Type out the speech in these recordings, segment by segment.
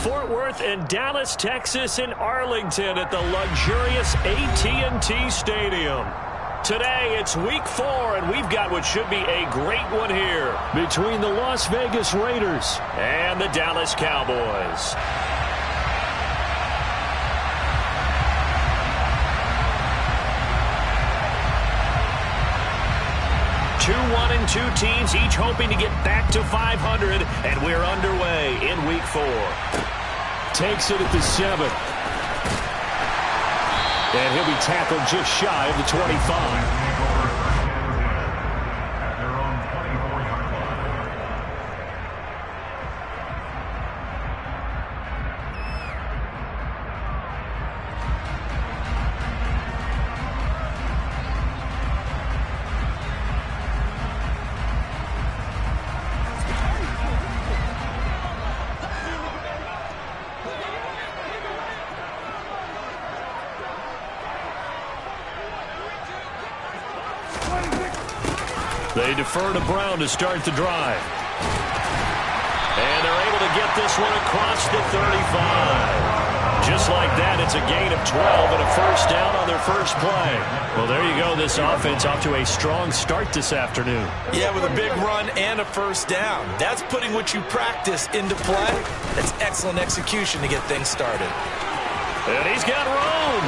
Fort Worth and Dallas, Texas, and Arlington at the luxurious AT&T Stadium. Today, it's week 4, and we've got what should be a great one here between the Las Vegas Raiders and the Dallas Cowboys. 2-1-2 teams, each hoping to get back to 500, and we're underway in week 4. Takes it at the 7. And he'll be tackled just shy of the 25. They defer to Brown to start the drive. And they're able to get this one across the 35. Just like that, it's a gain of 12 and a first down on their first play. Well, there you go. This offense off to a strong start this afternoon. Yeah, with a big run and a first down. That's putting what you practice into play. That's excellent execution to get things started. And he's got room.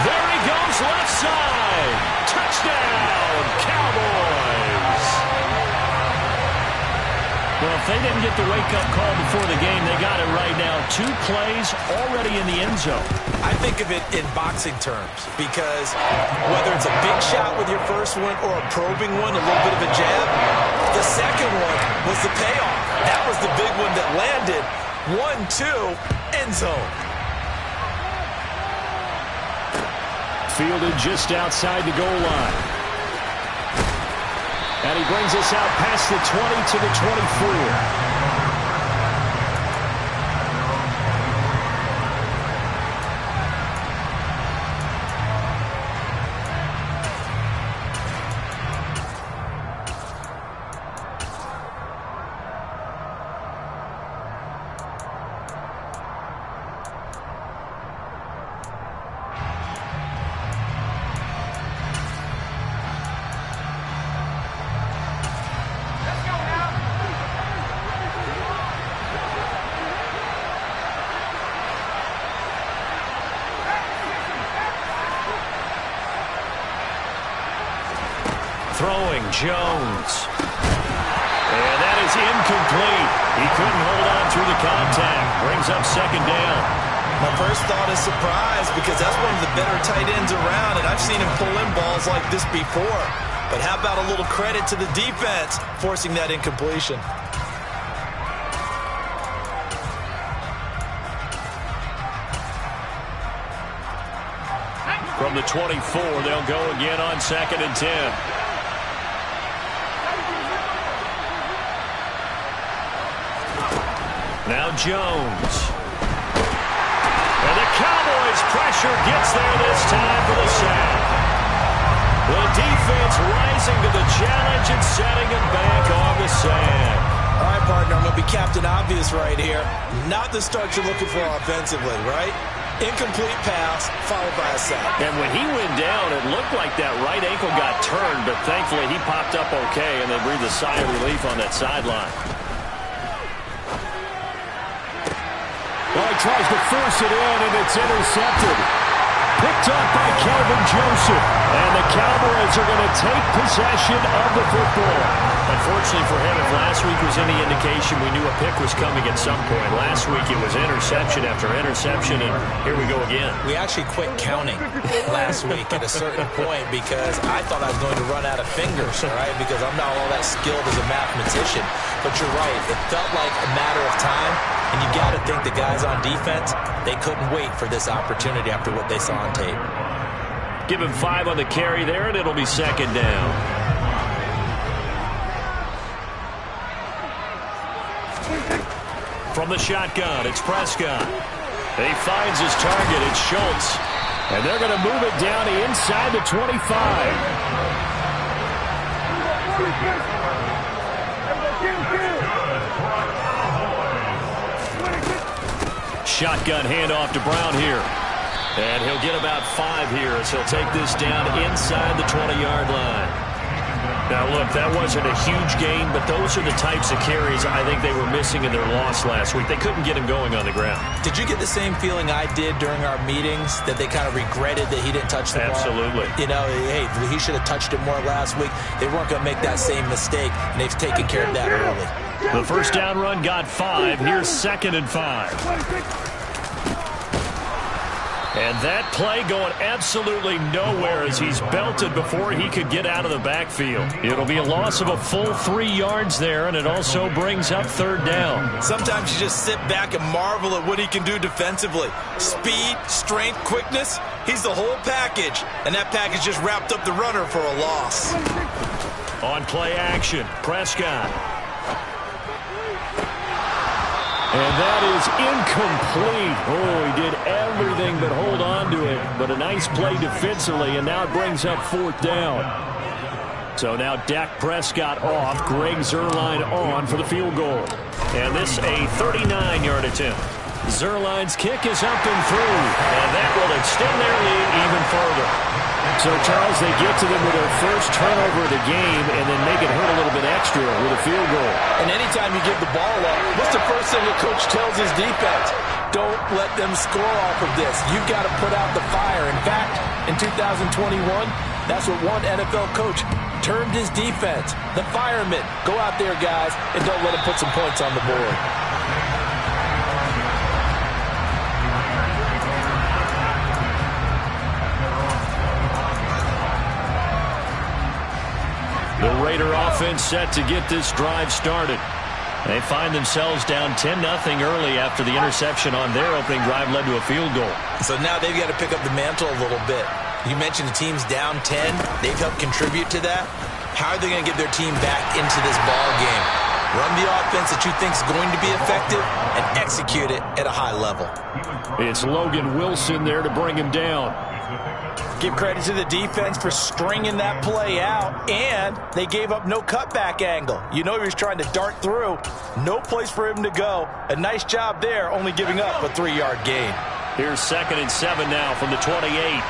There he goes, left side. Touchdown, Cowboys! Well, if they didn't get the wake-up call before the game, they got it right now. 2 plays already in the end zone. I think of it in boxing terms because whether it's a big shot with your first one or a probing one, a little bit of a jab, the second one was the payoff. That was the big one that landed. 1-2, end zone. Fielded just outside the goal line. And he brings us out past the 20 to the 24. Throwing Jones. And that is incomplete. He couldn't hold on through the contact. Brings up second down. My first thought is surprise because that's one of the better tight ends around, and I've seen him pull in balls like this before. But how about a little credit to the defense forcing that incompletion? From the 24, they'll go again on 2nd and 10. Now Jones. And the Cowboys' pressure gets there this time for the sack. The defense rising to the challenge and setting him back on the sand. All right, partner, I'm going to be Captain Obvious right here. Not the start you're looking for offensively, right? Incomplete pass, followed by a sack. And when he went down, it looked like that right ankle got turned, but thankfully he popped up okay, and they breathed a sigh of relief on that sideline. Well, he tries to force it in, and it's intercepted. Picked up by Kelvin Joseph. And the Cowboys are going to take possession of the football. Unfortunately for him, if last week was any indication, we knew a pick was coming at some point. Last week it was interception after interception, and here we go again. We actually quit counting last week at a certain point because I thought I was going to run out of fingers, all right, because I'm not all that skilled as a mathematician. But you're right. It felt like a matter of time, and you got to think the guys on defense, they couldn't wait for this opportunity after what they saw on tape. Give him 5 on the carry there, and it'll be second down. From the shotgun, it's Prescott. He finds his target, it's Schultz. And they're going to move it down to inside the 25. shotgun handoff to Brown here. And he'll get about 5 here as he'll take this down inside the 20-yard line. Now, look, that wasn't a huge gain, but those are the types of carries I think they were missing in their loss last week. They couldn't get him going on the ground. Did you get the same feeling I did during our meetings, that they kind of regretted that he didn't touch the ball? Absolutely. You know, hey, he should have touched it more last week. They weren't going to make that same mistake, and they've taken care of that early. The first down run got 5. Here's 2nd and 5. And that play going absolutely nowhere as he's belted before he could get out of the backfield. It'll be a loss of a full 3 yards there, and it also brings up 3rd down. Sometimes you just sit back and marvel at what he can do defensively. Speed, strength, quickness, he's the whole package. And that package just wrapped up the runner for a loss. On play action, Prescott. And that is incomplete. Oh, he did everything but hold on to it. But a nice play defensively, and now it brings up 4th down. So now Dak Prescott off, Greg Zuerlein on for the field goal. And this a 39-yard attempt. Zuerlein's kick is up and through, and that will extend their lead even further. So, Charles, they get to them with their first turnover of the game and then make it hurt a little bit extra with a field goal. And anytime you give the ball up, what's the first thing a coach tells his defense? Don't let them score off of this. You've got to put out the fire. In fact, in 2021, that's what one NFL coach termed his defense. The firemen. Go out there, guys, and don't let them put some points on the board. The Raider offense set to get this drive started. They find themselves down 10-0 early after the interception on their opening drive led to a field goal. So now they've got to pick up the mantle a little bit. You mentioned the team's down 10. They've helped contribute to that. How are they going to get their team back into this ball game? Run the offense that you think is going to be effective and execute it at a high level. It's Logan Wilson there to bring him down. Give credit to the defense for stringing that play out, and they gave up no cutback angle. You know he was trying to dart through. No place for him to go. A nice job there, only giving up a 3-yard gain. Here's 2nd and 7 now from the 28.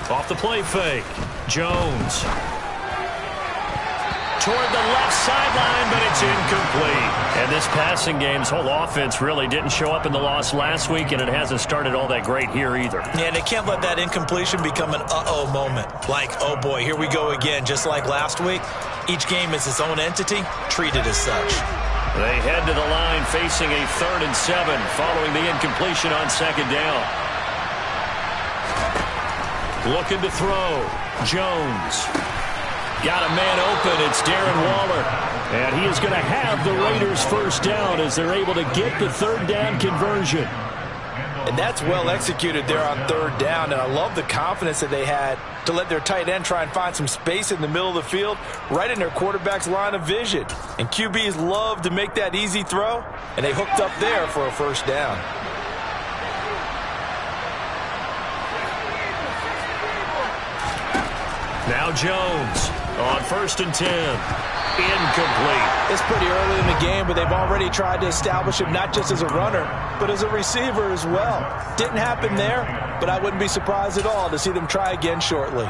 Off the play fake. Jones. Toward the left sideline, but it's incomplete. And this passing game's whole offense really didn't show up in the loss last week, and it hasn't started all that great here either. Yeah, and they can't let that incompletion become an uh-oh moment. Like, oh boy, here we go again, just like last week. Each game is its own entity, treated as such. They head to the line facing a 3rd and 7 following the incompletion on 2nd down. Looking to throw. Jones. Got a man open. It's Darren Waller. And he is going to have the Raiders first down as they're able to get the 3rd down conversion. And that's well executed there on 3rd down. And I love the confidence that they had to let their tight end try and find some space in the middle of the field, right in their quarterback's line of vision. And QBs love to make that easy throw, and they hooked up there for a first down. Now Jones on 1st and 10. Incomplete. It's pretty early in the game, but they've already tried to establish him not just as a runner, but as a receiver as well. Didn't happen there, but I wouldn't be surprised at all to see them try again shortly.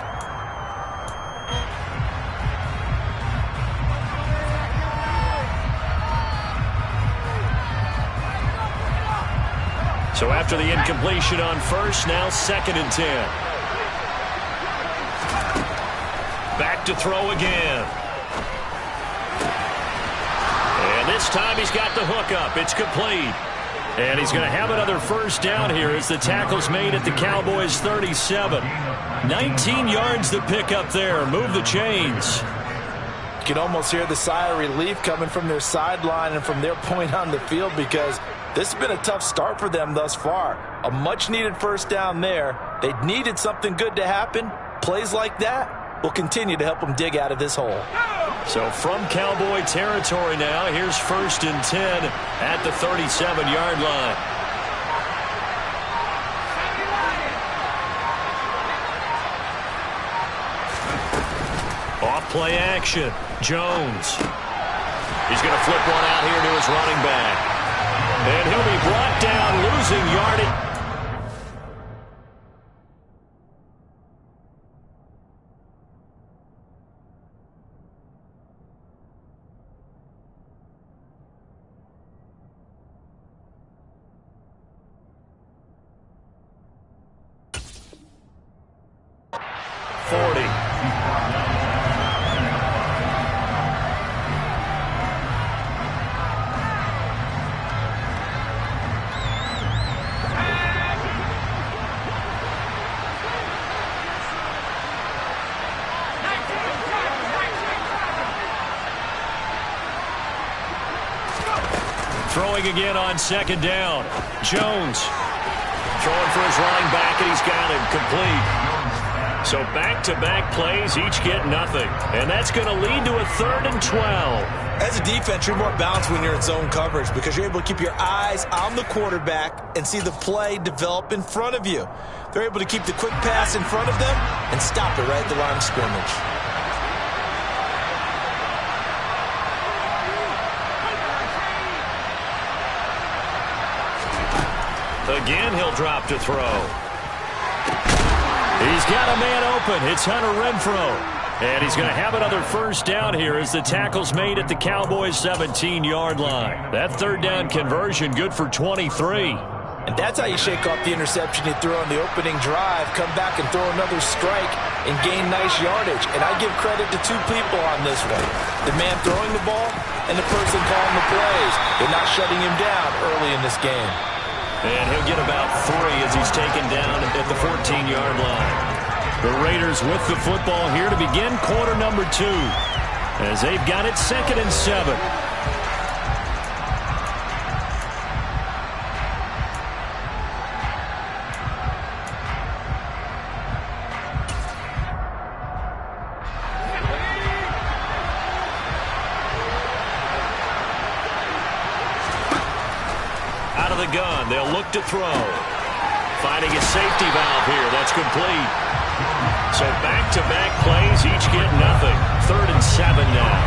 So after the incompletion on 1st, now 2nd and 10. Back to throw again. And this time he's got the hook up. It's complete. And he's going to have another first down here as the tackle's made at the Cowboys' 37. 19 yards to pick up there. Move the chains. You can almost hear the sigh of relief coming from their sideline and from their point on the field, because this has been a tough start for them thus far. A much-needed first down there. They needed something good to happen. Plays like that will continue to help them dig out of this hole. So from Cowboy territory now, here's 1st and 10 at the 37-yard line. Off play action. Jones. He's going to flip one out here to his running back. And he'll be brought down, losing yardage. Throwing again on 2nd down. Jones throwing for his running back, and he's got him complete. So back-to-back plays, each get nothing. And that's going to lead to a 3rd and 12. As a defense, you're more balanced when you're in zone coverage because you're able to keep your eyes on the quarterback and see the play develop in front of you. They're able to keep the quick pass in front of them and stop it right at the line of scrimmage. Again, he'll drop to throw. He's got a man open. It's Hunter Renfrow. And he's going to have another 1st down here as the tackle's made at the Cowboys' 17-yard line. That 3rd down conversion good for 23. And that's how you shake off the interception you threw on the opening drive, come back and throw another strike and gain nice yardage. And I give credit to 2 people on this one. The man throwing the ball and the person calling the plays. They're not shutting him down early in this game. And he'll get about 3 as he's taken down at the 14-yard line. The Raiders with the football here to begin quarter number 2 as they've got it 2nd and 7. Gun. They'll look to throw. Finding a safety valve here. That's complete. So back-to-back plays, each get nothing. 3rd and 7 now.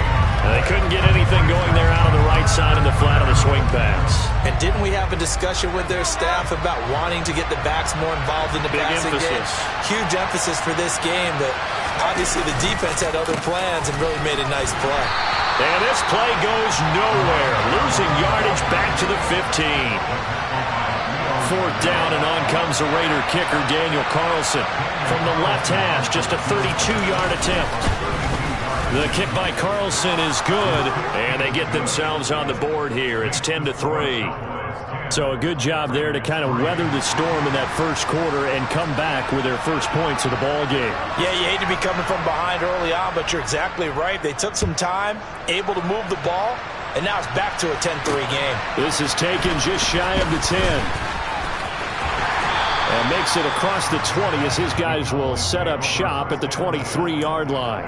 And they couldn't get anything going there out on the right side of the flat of the swing pass. And didn't we have a discussion with their staff about wanting to get the backs more involved in the passing game? Huge emphasis for this game, but obviously the defense had other plans and really made a nice play. And this play goes nowhere. Losing yardage back to the 15. 4th down, and on comes the Raider kicker, Daniel Carlson. From the left hash, just a 32-yard attempt. The kick by Carlson is good, and they get themselves on the board here. It's 10-3. So a good job there to kind of weather the storm in that 1st quarter and come back with their first points of the ball game. Yeah, you hate to be coming from behind early on, but you're exactly right. They took some time, able to move the ball, and now it's back to a 10-3 game. This is taken just shy of the 10. And makes it across the 20 as his guys will set up shop at the 23-yard line.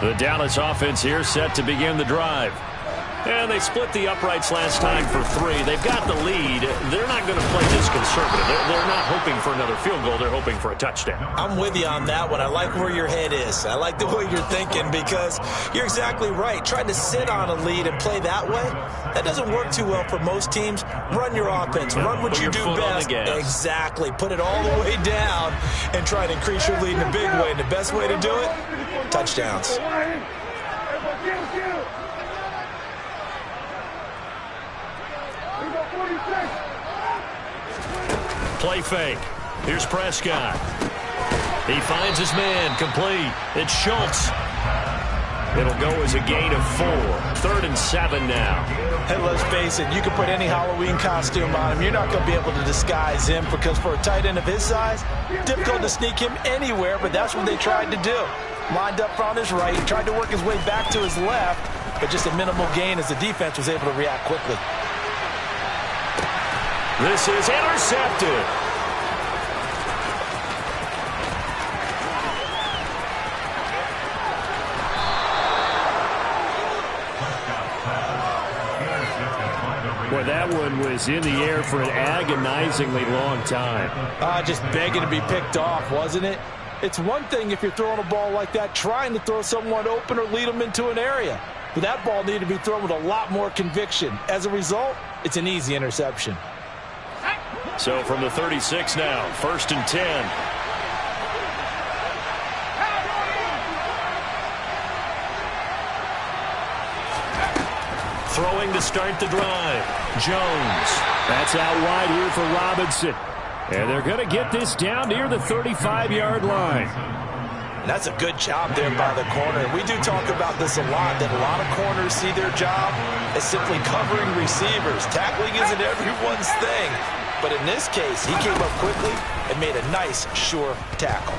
The Dallas offense here set to begin the drive. And they split the uprights last time for 3. They've got the lead. They're not going to play this conservative. They're not hoping for another field goal. They're hoping for a touchdown. I'm with you on that one. I like where your head is. I like the way you're thinking because you're exactly right. Trying to sit on a lead and play that way, that doesn't work too well for most teams. Run your offense. Run what you do best. Exactly. Put it all the way down and try to increase your lead in a big way. And the best way to do it, touchdowns. Play fake. Here's Prescott. He finds his man, complete. It's Schultz. It'll go as a gain of 4. 3rd and 7 now. Hey, let's face it, you can put any Halloween costume on him. You're not going to be able to disguise him because for a tight end of his size, difficult to sneak him anywhere, but that's what they tried to do. Lined up on his right, tried to work his way back to his left, but just a minimal gain as the defense was able to react quickly. This is intercepted. Boy, that one was in the air for an agonizingly long time. Just begging to be picked off, wasn't it? It's one thing if you're throwing a ball like that, trying to throw someone open or lead them into an area. But that ball needed to be thrown with a lot more conviction. As a result, it's an easy interception. So from the 36 now, 1st and 10. Throwing to start the drive. Jones. That's out wide here for Robinson. And they're going to get this down near the 35-yard line. And that's a good job there by the corner. We do talk about this a lot, that a lot of corners see their job as simply covering receivers. Tackling isn't everyone's thing. But in this case, he came up quickly and made a nice, sure tackle.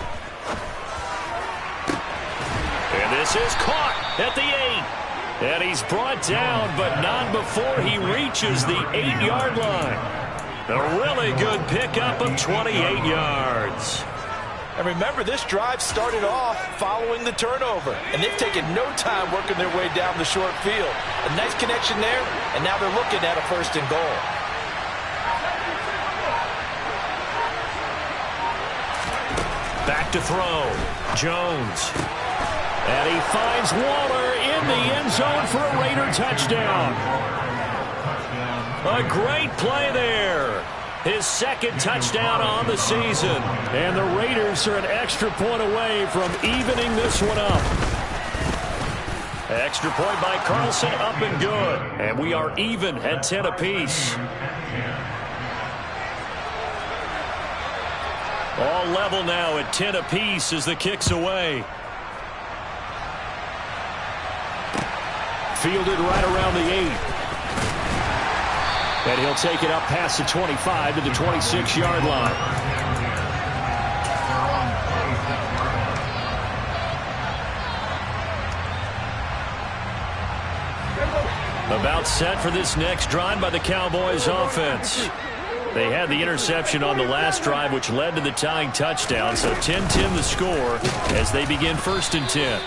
And this is caught at the 8. And he's brought down, but not before he reaches the 8-yard line. A really good pickup of 28 yards. And remember, this drive started off following the turnover. And they've taken no time working their way down the short field. A nice connection there, and now they're looking at a 1st and goal. Back to throw. Jones. And he finds Waller in the end zone for a Raider touchdown. A great play there. His 2nd touchdown on the season. And the Raiders are an extra point away from evening this one up. Extra point by Carlson, up and good. And we are even at 10 apiece. All level now at 10 apiece as the kick's away. Fielded right around the 8. And he'll take it up past the 25 to the 26-yard line. About set for this next drive by the Cowboys offense. They had the interception on the last drive, which led to the tying touchdown. So 10-10 the score as they begin 1st and 10.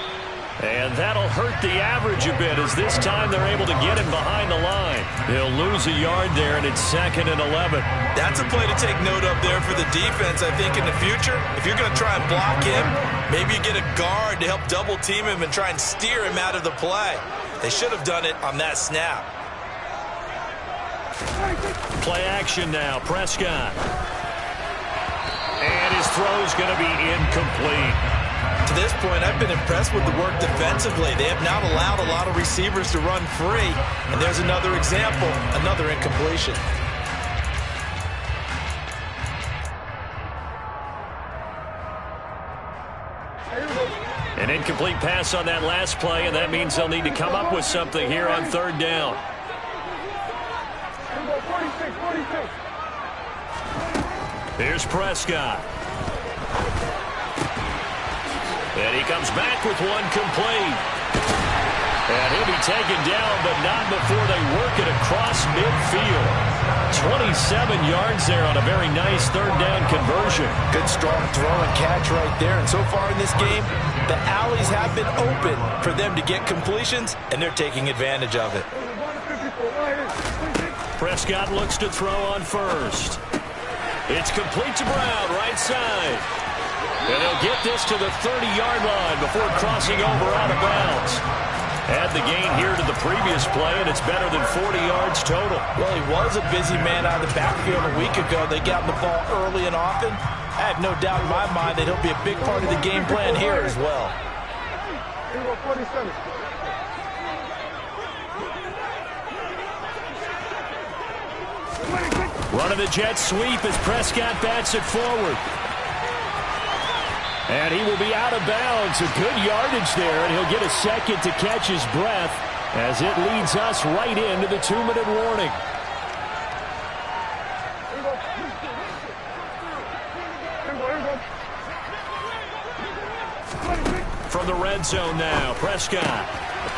And that'll hurt the average a bit as this time they're able to get him behind the line. He'll lose a yard there, and it's 2nd and 11. That's a play to take note of there for the defense, I think, in the future. If you're going to try and block him, maybe you get a guard to help double-team him and try and steer him out of the play. They should have done it on that snap. Play action now, Prescott. And his throw's going to be incomplete. To this point, I've been impressed with the work defensively. They have not allowed a lot of receivers to run free. And there's another example, another incompletion. An incomplete pass on that last play, and that means they'll need to come up with something here on 3rd down. Here's Prescott. And he comes back with one complete. And he'll be taken down, but not before they work it across midfield. 27 yards there on a very nice 3rd down conversion. Good strong throw and catch right there. And so far in this game, the alleys have been open for them to get completions, and they're taking advantage of it. Prescott looks to throw on 1st. It's complete to Brown, right side. And he'll get this to the 30-yard line before crossing over out of bounds. Add the gain here to the previous play, and it's better than 40 yards total. Well, he was a busy man out of the backfield a week ago. They got him the ball early and often. I have no doubt in my mind that he'll be a big part of the game plan here as well. Running the jet sweep as Prescott bats it forward. And he will be out of bounds. A good yardage there, and he'll get a second to catch his breath as it leads us right into the 2-minute warning. From the red zone now, Prescott.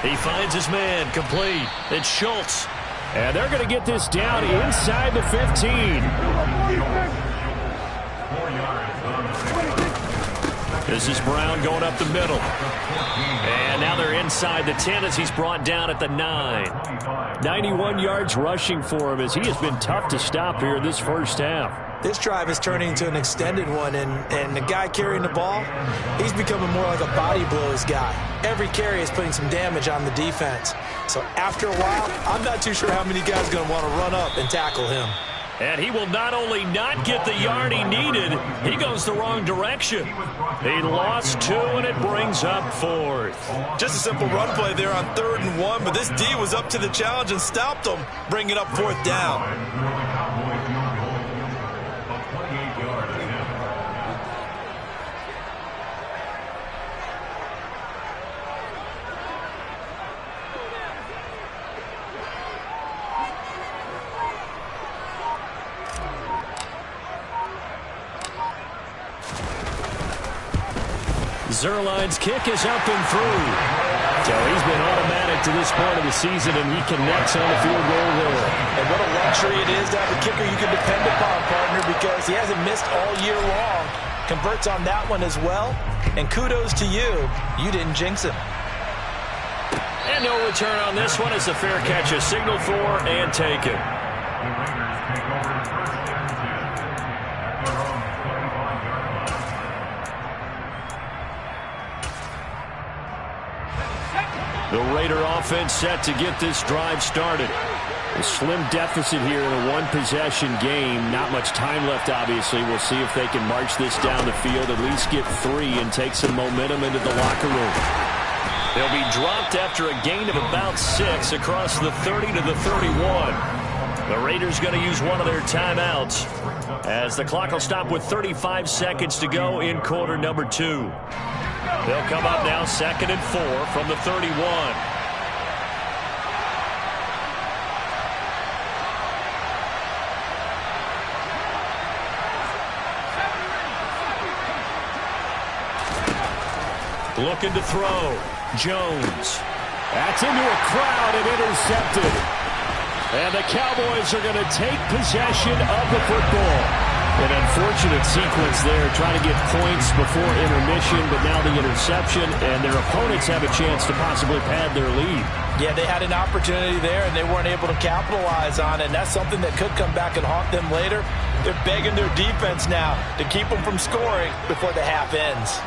He finds his man complete. It's Schultz. And they're going to get this down inside the 15. This is Brown going up the middle. And now they're inside the 10 as he's brought down at the 9. 91 yards rushing for him as he has been tough to stop here in this first half. This drive is turning into an extended one, and the guy carrying the ball, he's becoming more like a body blows guy. Every carry is putting some damage on the defense. So after a while, I'm not too sure how many guys are going to want to run up and tackle him. And he will not only not get the yard he needed, he goes the wrong direction. He lost 2, and it brings up 4th. Just a simple run play there on 3rd and 1, but this D was up to the challenge and stopped him, bringing up 4th down. Zuerlein's kick is up and through. So he's been automatic to this point of the season, and he connects on the field goal there. And what a luxury it is to have a kicker you can depend upon, partner, because he hasn't missed all year long. Converts on that one as well. And kudos to you. You didn't jinx him. And no return on this one as the fair catch is signaled for and taken. The Raider offense set to get this drive started. A slim deficit here in a one-possession game. Not much time left, obviously. We'll see if they can march this down the field, at least get 3 and take some momentum into the locker room. They'll be dropped after a gain of about 6 across the 30 to the 31. The Raiders going to use one of their timeouts as the clock will stop with 35 seconds to go in quarter number 2. They'll come up now 2nd and 4 from the 31. Looking to throw. Jones. That's into a crowd and intercepted. And the Cowboys are going to take possession of the football. An unfortunate sequence there, trying to get points before intermission, but now the interception, and their opponents have a chance to possibly pad their lead. Yeah, they had an opportunity there, and they weren't able to capitalize on it, and that's something that could come back and haunt them later. They're begging their defense now to keep them from scoring before the half ends.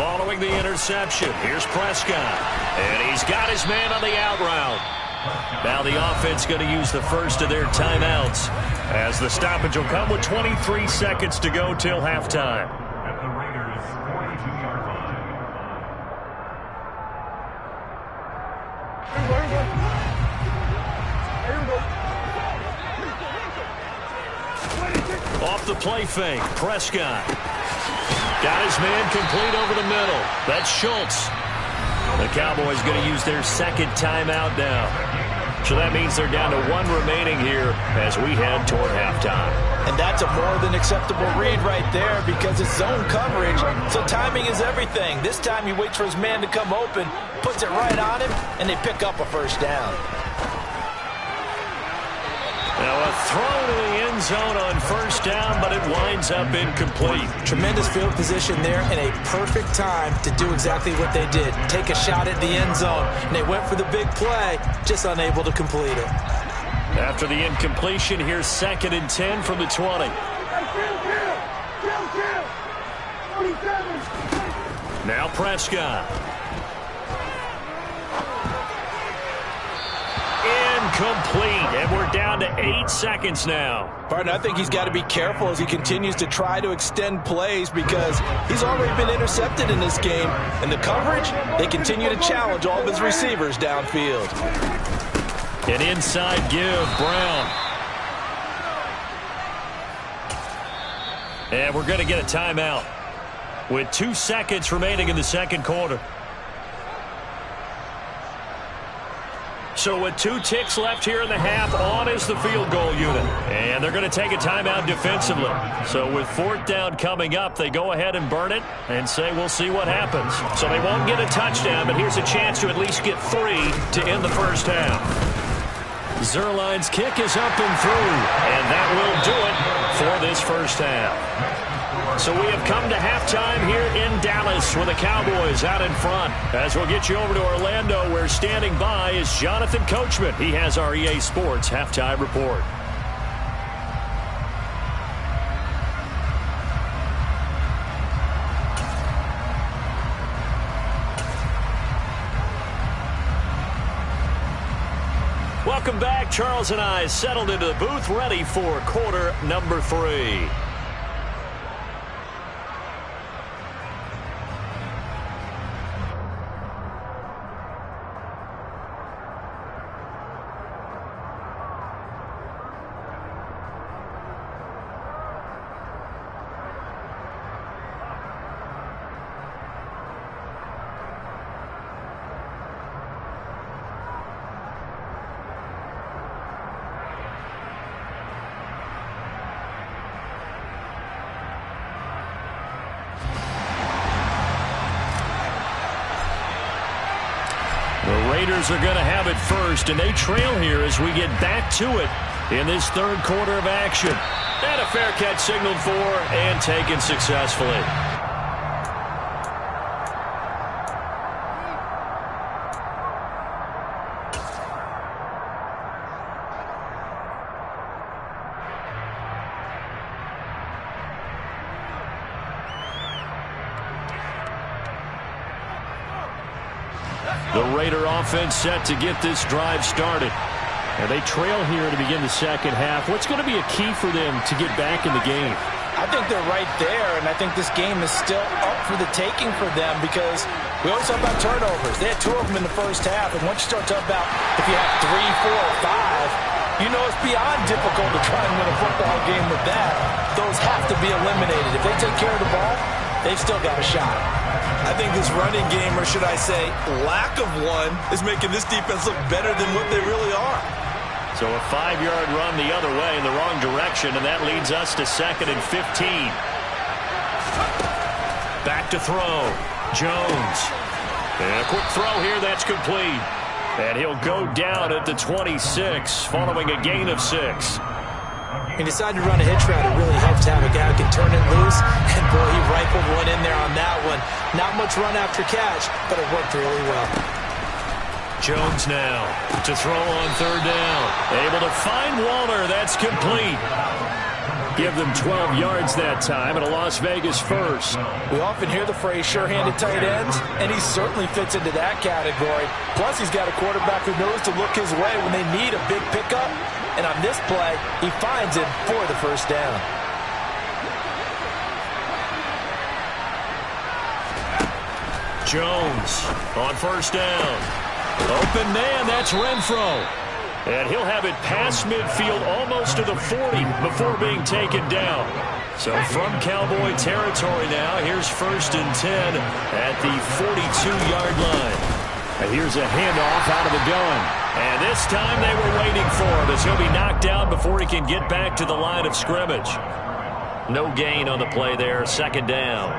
Following the interception, here's Prescott, and he's got his man on the out route. Now the offense going to use the first of their timeouts as the stoppage will come with 23 seconds to go till halftime. At the Raiders' 42-yard line. Off the play fake, Prescott. Got his man complete over the middle. That's Schultz. The Cowboys going to use their second timeout now. So that means they're down to 1 remaining here as we head toward halftime. And that's a more than acceptable read right there because it's zone coverage, so timing is everything. This time he waits for his man to come open, puts it right on him, and they pick up a first down. Now a throw to the end zone on first down, but it winds up incomplete. Tremendous field position there and a perfect time to do exactly what they did. Take a shot at the end zone. And they went for the big play, just unable to complete it. After the incompletion, here's 2nd and 10 from the 20. Now Prescott. Incomplete, and we're down to 8 seconds now. Partner, I think he's got to be careful as he continues to try to extend plays because he's already been intercepted in this game. And the coverage, they continue to challenge all of his receivers downfield. An inside give, Brown. And we're going to get a timeout with 2 seconds remaining in the second quarter. So with 2 ticks left here in the half, on is the field goal unit. And they're going to take a timeout defensively. So with 4th down coming up, they go ahead and burn it and say we'll see what happens. So they won't get a touchdown, but here's a chance to at least get 3 to end the first half. Zuerlein's kick is up and through, and that will do it for this first half. So we have come to halftime here in Dallas with the Cowboys out in front. As we'll get you over to Orlando, where standing by is Jonathan Coachman. He has our EA Sports halftime report. Welcome back. Charles and I settled into the booth, ready for quarter number 3. Raiders are going to have it first, and they trail here as we get back to it in this third quarter of action. And a fair catch signaled for and taken successfully. The Raider offense set to get this drive started. And they trail here to begin the second half. What's going to be a key for them to get back in the game? I think they're right there, and I think this game is still up for the taking for them because we always talk about turnovers. They had 2 of them in the first half, and once you start talking about if you have 3, 4, or 5, you know it's beyond difficult to try and win a football game with that. Those have to be eliminated. If they take care of the ball, they've still got a shot. I think this running game, or should I say lack of one, is making this defense look better than what they really are. So a 5-yard run the other way in the wrong direction, and that leads us to 2nd and 15. Back to throw. Jones. And a quick throw here, that's complete. And he'll go down at the 26, following a gain of 6. He decided to run a hitch route. It really helps to have a guy who can turn it loose. And, boy, he rifled one in there on that one. Not much run after catch, but it worked really well. Jones now to throw on 3rd down. Able to find Waller. That's complete. Give them 12 yards that time and a Las Vegas first. We often hear the phrase sure-handed tight ends, and he certainly fits into that category. Plus, he's got a quarterback who knows to look his way when they need a big pickup. And on this play, he finds him for the first down. Jones on 1st down. Open man, that's Renfro. And he'll have it past midfield almost to the 40 before being taken down. So from Cowboy territory now, here's 1st and 10 at the 42-yard line. And here's a handoff out of the gun. And this time they were waiting for him as he'll be knocked down before he can get back to the line of scrimmage. No gain on the play there, 2nd down.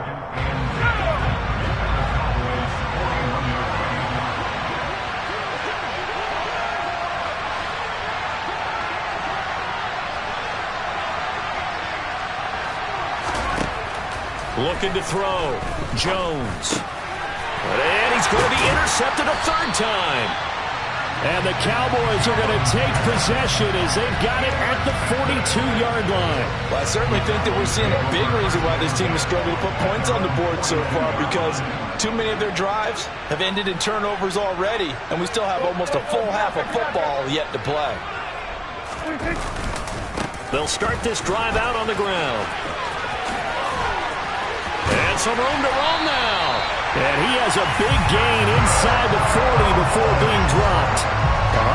Looking to throw. Jones. And he's going to be intercepted a 3rd time. And the Cowboys are going to take possession as they've got it at the 42-yard line. Well, I certainly think that we're seeing a big reason why this team is struggling to put points on the board so far, because too many of their drives have ended in turnovers already, and we still have almost a full half of football yet to play. They'll start this drive out on the ground. And some room to roam now. And he has a big gain inside the 40 before being dropped.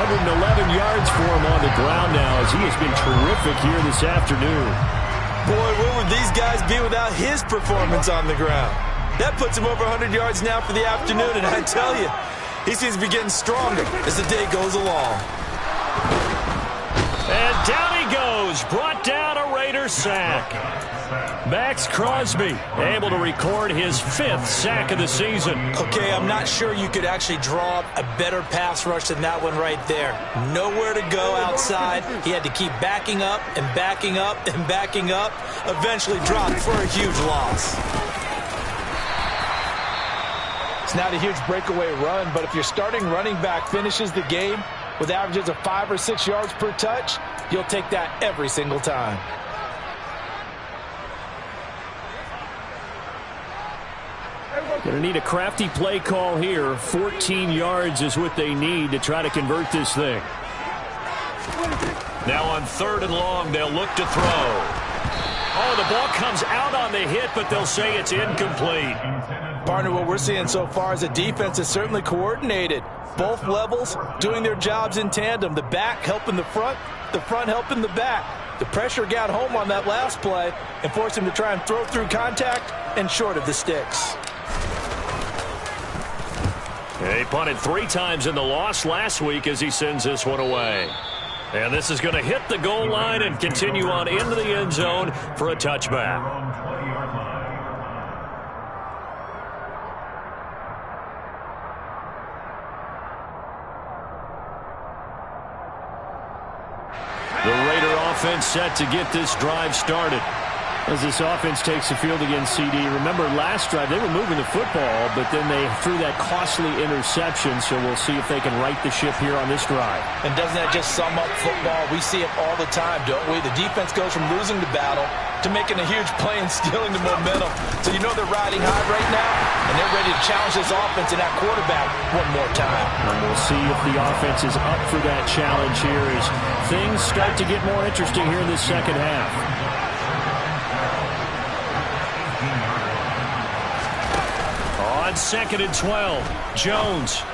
111 yards for him on the ground now as he has been terrific here this afternoon. Boy, where would these guys be without his performance on the ground? That puts him over 100 yards now for the afternoon, and I tell you, He seems to be getting stronger as the day goes along. And down he goes, brought down a Raider sack. Maxx Crosby able to record his 5th sack of the season. Okay, I'm not sure you could actually draw up a better pass rush than that one right there. Nowhere to go outside. He had to keep backing up and backing up and backing up. Eventually dropped for a huge loss. It's not a huge breakaway run, but if your starting running back finishes the game with averages of 5 or 6 yards per touch, you'll take that every single time. Going to need a crafty play call here. 14 yards is what they need to try to convert this thing. Now on 3rd and long, they'll look to throw. Oh, the ball comes out on the hit, but they'll say it's incomplete. Partner, what we're seeing so far is the defense is certainly coordinated. Both levels doing their jobs in tandem. The back helping the front helping the back. The pressure got home on that last play and forced him to try and throw through contact and short of the sticks. He punted 3 times in the loss last week as he sends this one away. And this is going to hit the goal line and continue on into the end zone for a touchback. The Raider offense set to get this drive started. As this offense takes the field against CD, remember last drive they were moving the football, but then they threw that costly interception, so we'll see if they can right the ship here on this drive. And doesn't that just sum up football? We see it all the time, don't we? The defense goes from losing the battle to making a huge play and stealing the momentum. So you know they're riding high right now, and they're ready to challenge this offense and that quarterback one more time. And we'll see if the offense is up for that challenge here as things start to get more interesting here in this second half. On 2nd and 12, Jones.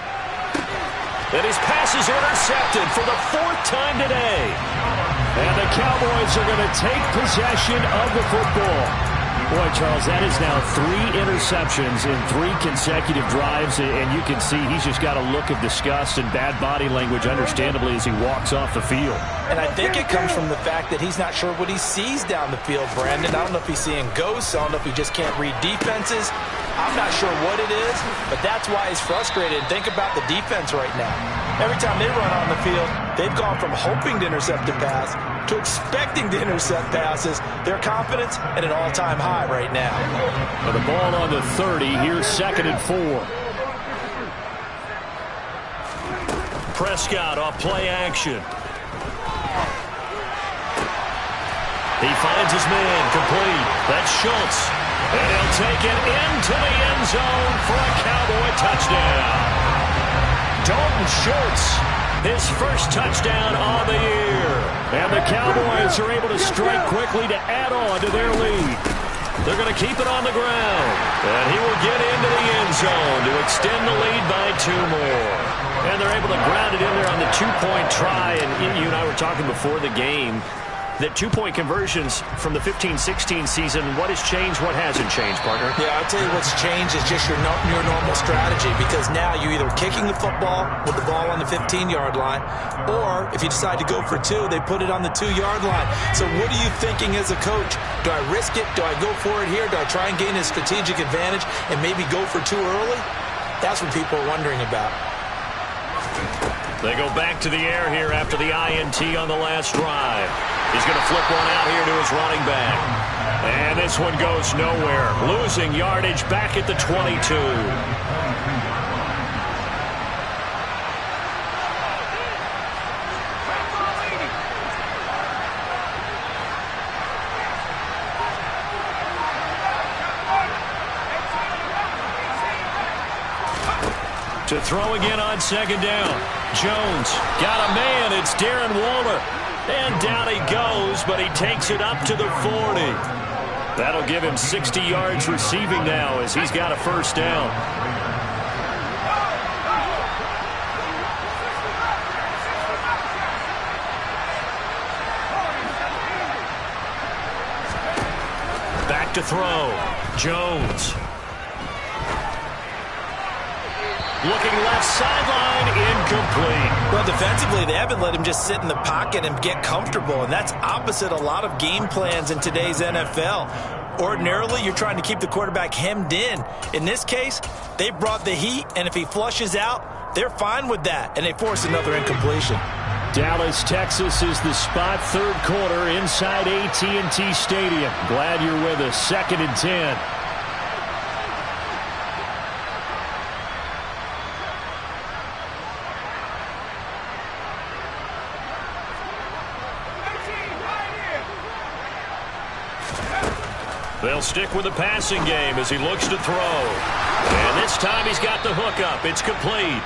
And his pass is intercepted for the 4th time today. And the Cowboys are going to take possession of the football. Boy, Charles, that is now 3 interceptions in 3 consecutive drives, and you can see he's just got a look of disgust and bad body language, understandably, as he walks off the field. And I think it comes from the fact that he's not sure what he sees down the field, Brandon. I don't know if he's seeing ghosts. I don't know if he just can't read defenses. I'm not sure what it is, but that's why he's frustrated. Think about the defense right now. Every time they run on the field, they've gone from hoping to intercept a pass to expecting to intercept passes. Their confidence at an all-time high right now. Well, the ball on the 30. Here's 2nd and 4. Prescott off play action. He finds his man complete. That's Schultz. And he'll take it into the end zone for a Cowboy touchdown. Dalton Schultz, his first touchdown on the year. And the Cowboys are able to strike quickly to add on to their lead. They're going to keep it on the ground. And he will get into the end zone to extend the lead by 2 more. And they're able to ground it in there on the 2-point try. And you and I were talking before the game that 2-point conversions from the 15-16 season, what has changed, what hasn't changed, partner? Yeah, I'll tell you what's changed is just your normal strategy, because now you're either kicking the football with the ball on the 15-yard line, or if you decide to go for 2, they put it on the 2-yard line. So what are you thinking as a coach? Do I risk it? Do I go for it here? Do I try and gain a strategic advantage and maybe go for 2 early? That's what people are wondering about. They go back to the air here after the INT on the last drive. He's going to flip one out here to his running back. And this one goes nowhere. Losing yardage back at the 22. To throw again on 2nd down. Jones got a man. It's Darren Waller. And down he goes, but he takes it up to the 40. That'll give him 60 yards receiving now as he's got a first down. Back to throw. Jones. Looking left sideline, incomplete. Well, defensively, they haven't let him just sit in the pocket and get comfortable, and that's opposite a lot of game plans in today's NFL. Ordinarily, you're trying to keep the quarterback hemmed in. In this case, they brought the heat, and if he flushes out, they're fine with that, and they force another incompletion. Dallas, Texas is the spot. Third quarter inside AT&T Stadium. Glad you're with us. 2nd and 10. They'll stick with the passing game as he looks to throw. And this time he's got the hook up. It's complete.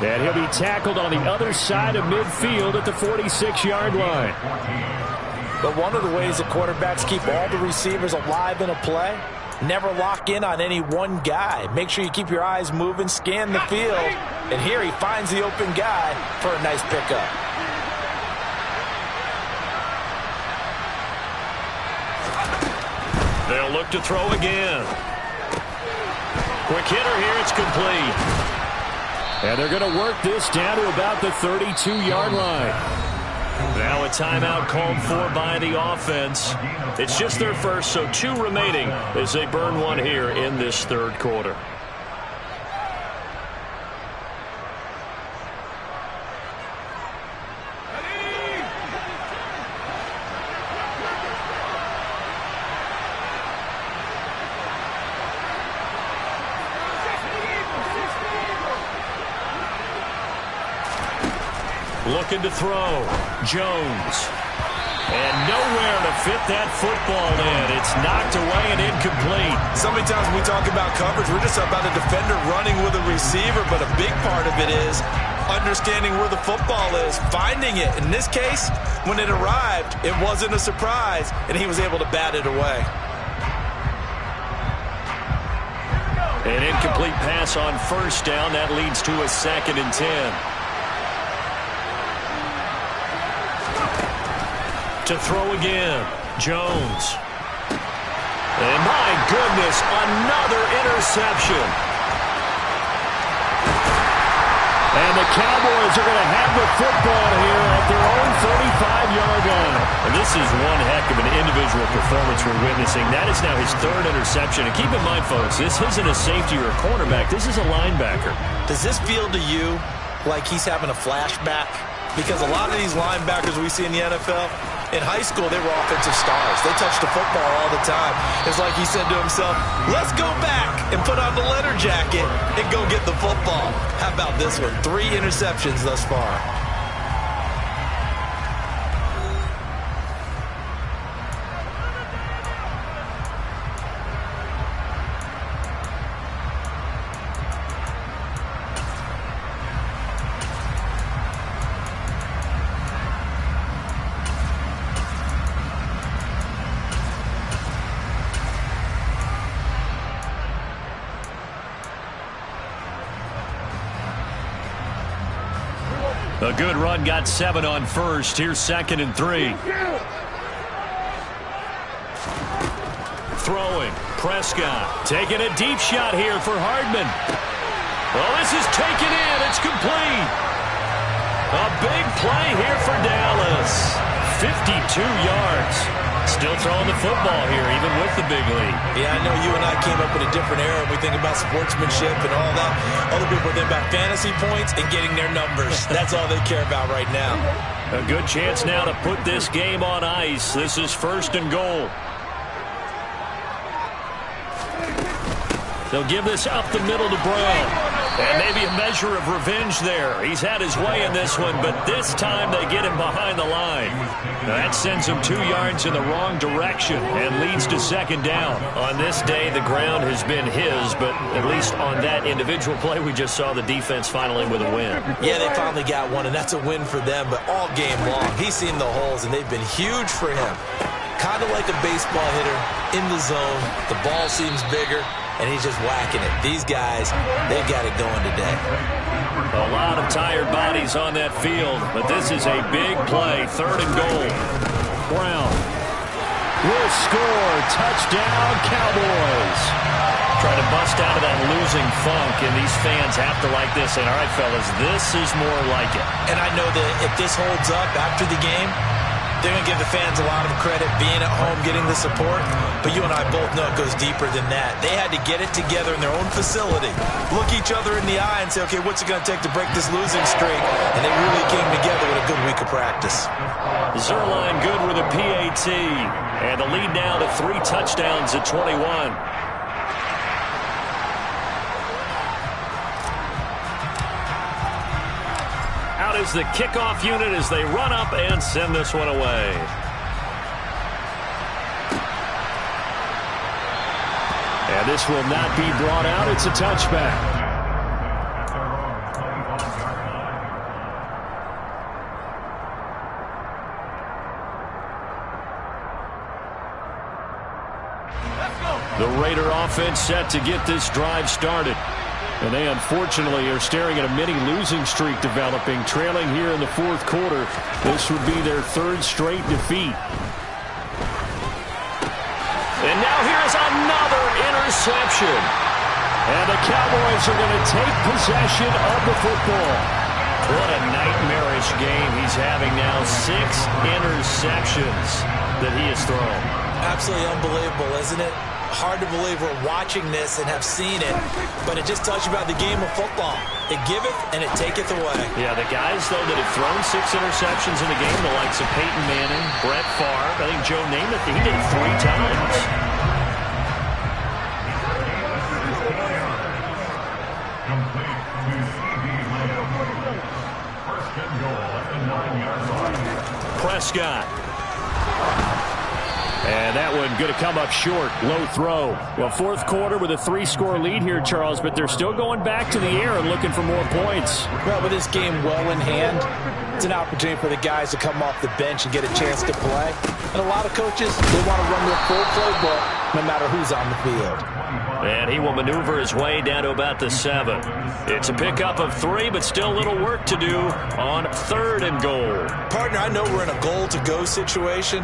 And he'll be tackled on the other side of midfield at the 46-yard line. But one of the ways that quarterbacks keep all the receivers alive in a play, never lock in on any one guy. Make sure you keep your eyes moving, scan the field. And here he finds the open guy for a nice pickup. They'll look to throw again. Quick hitter here. It's complete. And they're going to work this down to about the 32-yard line. Now a timeout called for by the offense. It's just their first, so 2 remaining as they burn one here in this third quarter. Looking to throw. Jones. And nowhere to fit that football in. It's knocked away and incomplete. So many times when we talk about coverage, we're just about a defender running with a receiver, but a big part of it is understanding where the football is, finding it. In this case, when it arrived, it wasn't a surprise, and he was able to bat it away. An incomplete pass on first down. That leads to a 2nd and 10. To throw again, Jones. And my goodness, another interception. And the Cowboys are going to have the football here at their own 35-yard line. And this is one heck of an individual performance we're witnessing. That is now his 3rd interception. And keep in mind, folks, this isn't a safety or a cornerback. This is a linebacker. Does this feel to you like he's having a flashback? Because a lot of these linebackers we see in the NFL, in high school, they were offensive stars. They touched the football all the time. It's like he said to himself, let's go back and put on the leather jacket and go get the football. How about this one? 3 interceptions thus far. A good run, got 7 on first. Here's 2nd and 3. Throwing. Prescott taking a deep shot here for Hardman. Well, this is taken in. It's complete. A big play here for Dallas. 52 yards. Still throwing the football here, even with the big lead. Yeah, I know you and I came up in a different era. We think about sportsmanship and all that. Other people think about fantasy points and getting their numbers. That's all they care about right now. A good chance now to put this game on ice. This is 1st and goal. They'll give this up the middle to Brown. And maybe a measure of revenge there. He's had his way in this one, but this time they get him behind the line. Now that sends him 2 yards in the wrong direction and leads to 2nd down. On this day, the ground has been his, but at least on that individual play, we just saw the defense finally with a win. Yeah, they finally got one, and that's a win for them, but all game long, he's seen the holes, and they've been huge for him. Kind of like a baseball hitter in the zone. The ball seems bigger, and he's just whacking it. These guys, they've got it going today. A lot of tired bodies on that field, but this is a big play. 3rd and goal. Brown will score. Touchdown, Cowboys. Trying to bust out of that losing funk, and these fans have to like this. And all right, fellas, this is more like it. And I know that if this holds up after the game, they're going to give the fans a lot of credit being at home, getting the support. But you and I both know it goes deeper than that. They had to get it together in their own facility, look each other in the eye and say, okay, what's it going to take to break this losing streak? And they really came together with a good week of practice. Zuerlein good with a PAT. And the lead now to 3 touchdowns at 21. Out is the kickoff unit as they run up and send this one away. And this will not be brought out. It's a touchback. The Raider offense set to get this drive started. And they unfortunately are staring at a mini losing streak developing, trailing here in the fourth quarter. This would be their 3rd straight defeat. And now here's another interception. And the Cowboys are going to take possession of the football. What a nightmarish game he's having now. 6 interceptions that he has thrown. Absolutely unbelievable, isn't it? Hard to believe we're watching this and have seen it, but it just tells you about the game of football. It giveth and it taketh away. Yeah, the guys, though, that have thrown 6 interceptions in a game, the likes of Peyton Manning, Brett Favre, I think Joe Namath, he did it 3 times. Prescott. And that one going to come up short. Low throw. Well, fourth quarter with a 3-score lead here, Charles, but they're still going back to the air and looking for more points. Well, with this game well in hand, it's an opportunity for the guys to come off the bench and get a chance to play. And a lot of coaches, they want to run their full playbook no matter who's on the field. And he will maneuver his way down to about the 7. It's a pickup of 3, but still a little work to do on 3rd and goal. Partner, I know we're in a goal-to-go situation,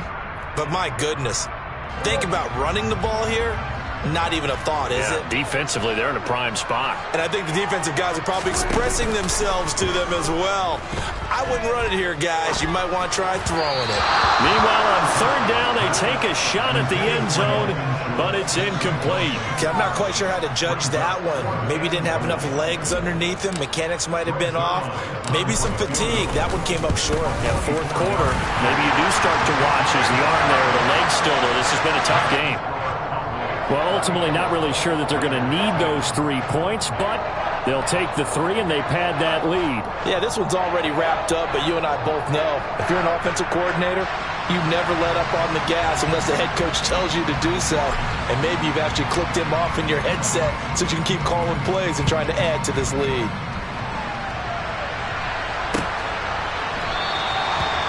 but my goodness, think about running the ball here. Not even a thought, is it? Defensively, they're in a prime spot. And I think the defensive guys are probably expressing themselves to them as well. I wouldn't run it here, guys. You might want to try throwing it. Meanwhile, on 3rd down, they take a shot at the end zone, but it's incomplete. Okay, I'm not quite sure how to judge that one. Maybe he didn't have enough legs underneath him. Mechanics might have been off. Maybe some fatigue. That one came up short. Yeah, fourth quarter, maybe you do start to watch as the arm there, the leg's still there. This has been a tough game. Well, ultimately not really sure that they're going to need those 3 points, but they'll take the 3 and they pad that lead. Yeah, this one's already wrapped up, but you and I both know if you're an offensive coordinator, you never let up on the gas unless the head coach tells you to do so. And maybe you've actually clicked him off in your headset so you can keep calling plays and trying to add to this lead.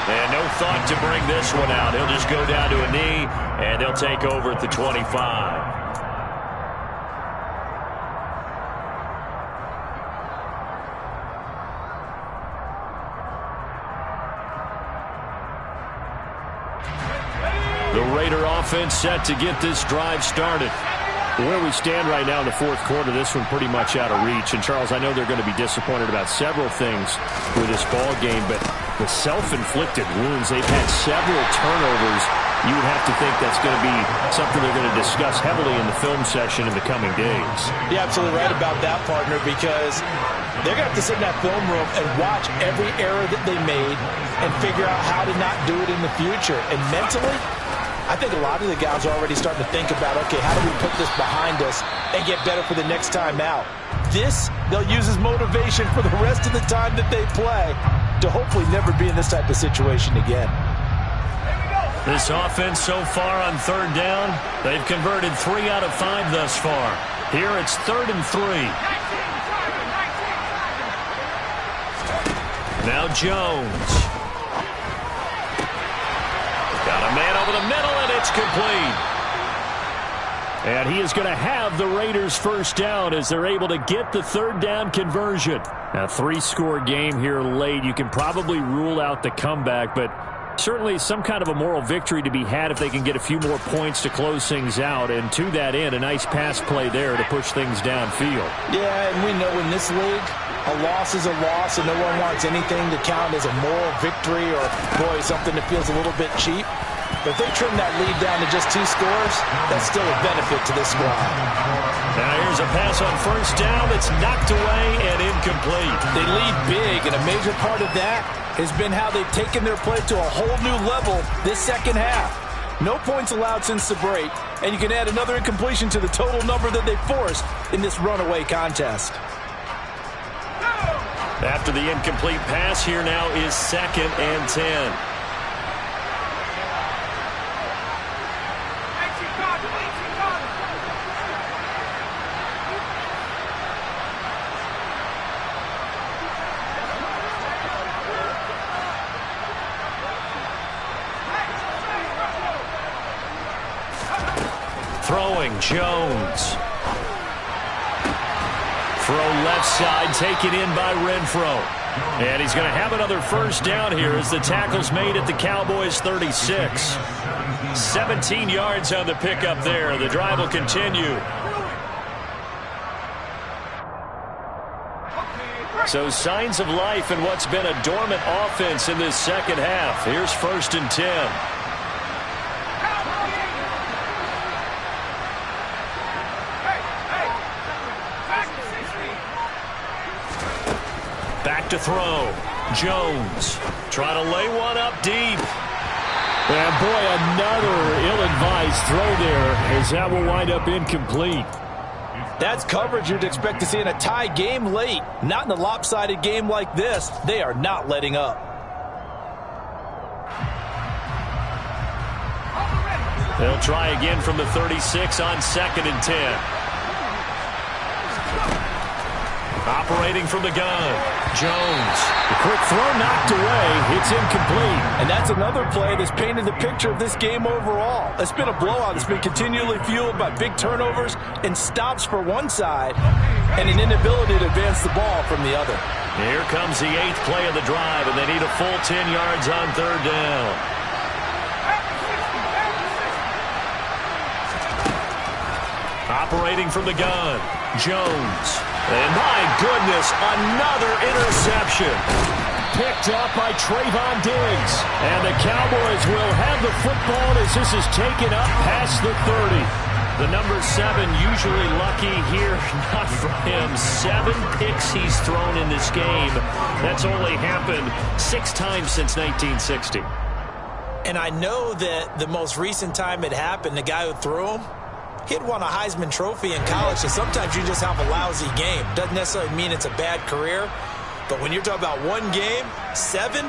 And no thought to bring this one out. He'll just go down to a knee, and they'll take over at the 25. The Raider offense set to get this drive started. Where we stand right now in the fourth quarter, this one pretty much out of reach. And, Charles, I know they're going to be disappointed about several things with this ball game, but the self-inflicted wounds, they've had several turnovers. You would have to think that's going to be something they're going to discuss heavily in the film session in the coming days. You're absolutely right about that, partner, because they're going to have to sit in that film room and watch every error that they made and figure out how to not do it in the future. And mentally, I think a lot of the guys are already starting to think about, okay, how do we put this behind us and get better for the next time out? This, they'll use as motivation for the rest of the time that they play to hopefully never be in this type of situation again. This offense so far on 3rd down, they've converted 3 out of 5 thus far. Here it's 3rd and 3. Now Jones. Got a man over the middle, and it's complete. And he is going to have the Raiders' first down as they're able to get the 3rd down conversion. Now, 3-score game here late. You can probably rule out the comeback, but certainly some kind of a moral victory to be had if they can get a few more points to close things out. And to that end, a nice pass play there to push things downfield. Yeah, and we know in this league, a loss is a loss, and no one wants anything to count as a moral victory or, boy, something that feels a little bit cheap. But if they trim that lead down to just 2 scores, that's still a benefit to this squad. Now here's a pass on first down that's knocked away and incomplete. They lead big, and a major part of that has been how they've taken their play to a whole new level this second half. No points allowed since the break, and you can add another incompletion to the total number that they forced in this runaway contest. After the incomplete pass, here now is 2nd and 10. Throwing, Jones. Throw left side, taken in by Renfro. And he's going to have another first down here as the tackle's made at the Cowboys' 36. 17 yards on the pickup there. The drive will continue. So signs of life in what's been a dormant offense in this second half. Here's 1st and 10. Back to throw. Jones trying to lay one up deep. And boy, another ill-advised throw there as that will wind up incomplete. That's coverage you'd expect to see in a tie game late. Not in a lopsided game like this. They are not letting up. They'll try again from the 36 on 2nd and 10. Operating from the gun. Jones. The quick throw knocked away. It's incomplete. And that's another play that's painted the picture of this game overall. It's been a blowout. It's been continually fueled by big turnovers and stops for one side and an inability to advance the ball from the other. Here comes the 8th play of the drive, and they need a full 10 yards on 3rd down. Operating from the gun. Jones. And my goodness, another interception. Picked up by Trayvon Diggs. And the Cowboys will have the football as this is taken up past the 30. The number 7 usually lucky here, not for him. 7 picks he's thrown in this game. That's only happened 6 times since 1960. And I know that the most recent time it happened, the guy who threw him, he had won a Heisman Trophy in college, so sometimes you just have a lousy game. Doesn't necessarily mean it's a bad career, but when you're talking about one game, 7,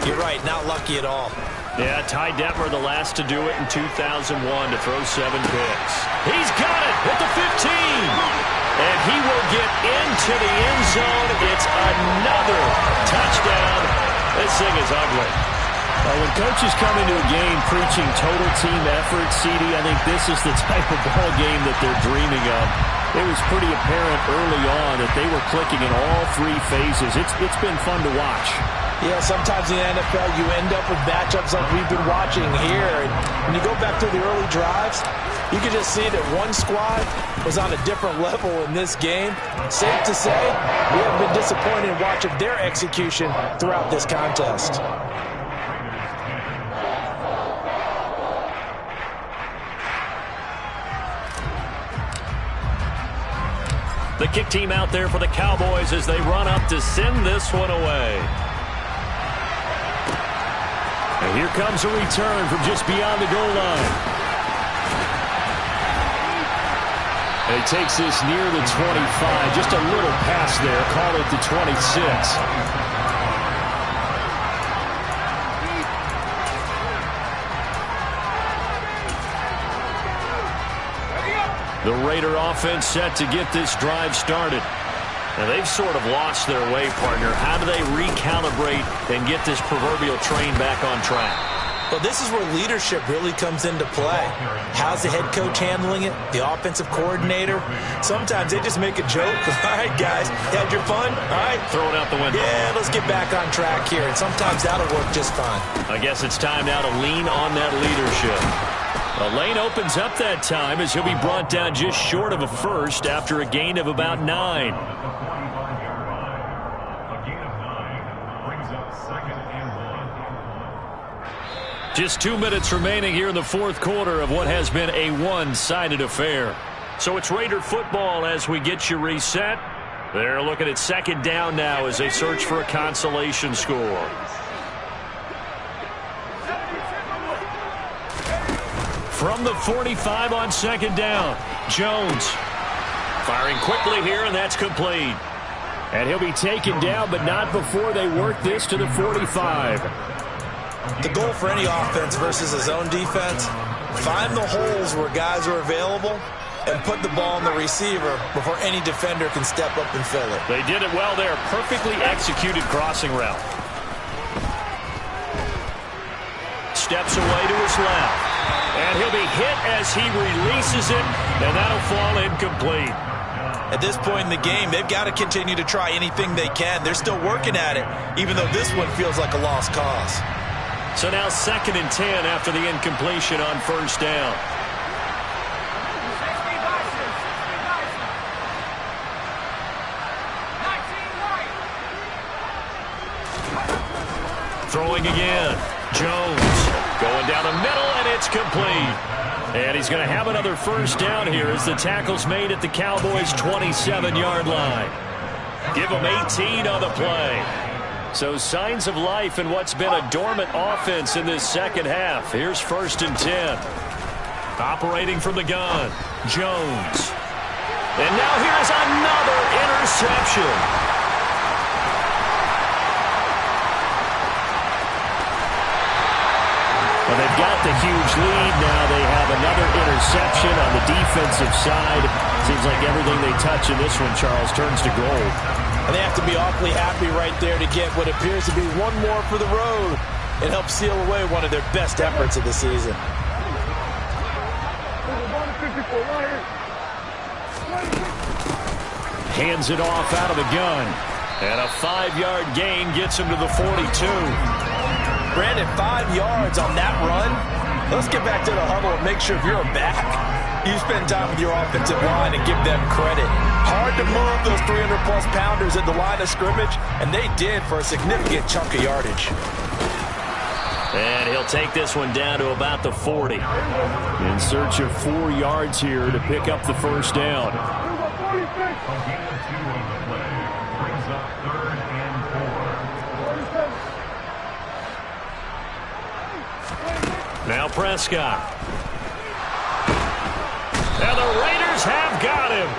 you're right, not lucky at all. Yeah, Ty Detmer, the last to do it in 2001 to throw 7 picks. He's got it at the 15, and he will get into the end zone. It's another touchdown. This thing is ugly. When coaches come into a game preaching total team effort, CD, I think this is the type of ball game that they're dreaming of. It was pretty apparent early on that they were clicking in all 3 phases. It's been fun to watch. Yeah, sometimes in the NFL you end up with matchups like we've been watching here. And when you go back through the early drives, you can just see that one squad was on a different level in this game. Safe to say, we have been disappointed in watching their execution throughout this contest. The kick team out there for the Cowboys as they run up to send this one away. And here comes a return from just beyond the goal line. And he takes this near the 25. Just a little pass there. Call it the 26. The Raider offense set to get this drive started. Now they've sort of lost their way, partner. How do they recalibrate and get this proverbial train back on track? Well, this is where leadership really comes into play. How's the head coach handling it? The offensive coordinator? Sometimes they just make a joke. All right, guys, you had your fun? All right. Throw it out the window. Yeah, let's get back on track here. And sometimes that'll work just fine. I guess it's time now to lean on that leadership. The lane opens up that time as he'll be brought down just short of a first after a gain of about 9. Just 2 minutes remaining here in the fourth quarter of what has been a one-sided affair. So it's Raider football as we get you reset. They're looking at second down now as they search for a consolation score. From the 45 on second down, Jones firing quickly here, and that's complete. And he'll be taken down, but not before they work this to the 45. The goal for any offense versus a zone defense, find the holes where guys are available and put the ball on the receiver before any defender can step up and fill it. They did it well there. Perfectly executed crossing route. Steps away to his left. And he'll be hit as he releases it, and that'll fall incomplete. At this point in the game, they've got to continue to try anything they can. They're still working at it, even though this one feels like a lost cause. So now 2nd and 10 after the incompletion on first down. Throwing again. Jones going down the middle, and it's complete. And he's going to have another first down here as the tackle's made at the Cowboys' 27-yard line. Give them 18 on the play. So signs of life in what's been a dormant offense in this second half. Here's 1st and 10. Operating from the gun, Jones. And now here's another interception. Well, they've got the huge lead. Now they have another interception on the defensive side. Seems like everything they touch in this one, Charles, turns to gold. And they have to be awfully happy right there to get what appears to be one more for the road and help seal away one of their best efforts of the season. Hands it off out of the gun. And a 5-yard gain gets him to the 42. Brandon, 5 yards on that run. Let's get back to the huddle and make sure if you're a back, you spend time with your offensive line and give them credit. Hard to move those 300-plus pounders at the line of scrimmage, and they did for a significant chunk of yardage. And he'll take this one down to about the 40. In search of 4 yards here to pick up the first down. Now Prescott. And the Raiders have got him.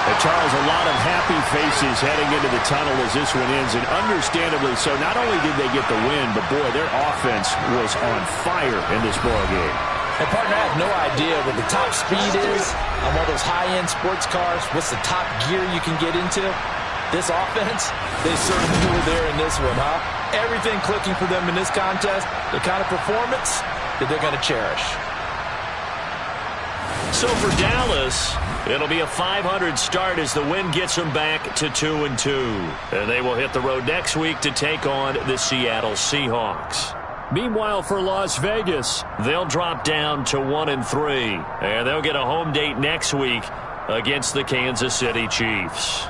And Charles, a lot of happy faces heading into the tunnel as this one ends, and understandably so. Not only did they get the win, but boy, their offense was on fire in this ballgame. And partner, I have no idea what the top speed is on one of those high-end sports cars. What's the top gear you can get into? This offense, they certainly were there in this one, huh? Everything clicking for them in this contest, the kind of performance that they're going to cherish. So for Dallas, it'll be a .500 start as the win gets them back to 2-2. And they will hit the road next week to take on the Seattle Seahawks. Meanwhile, for Las Vegas, they'll drop down to 1-3. And they'll get a home date next week against the Kansas City Chiefs.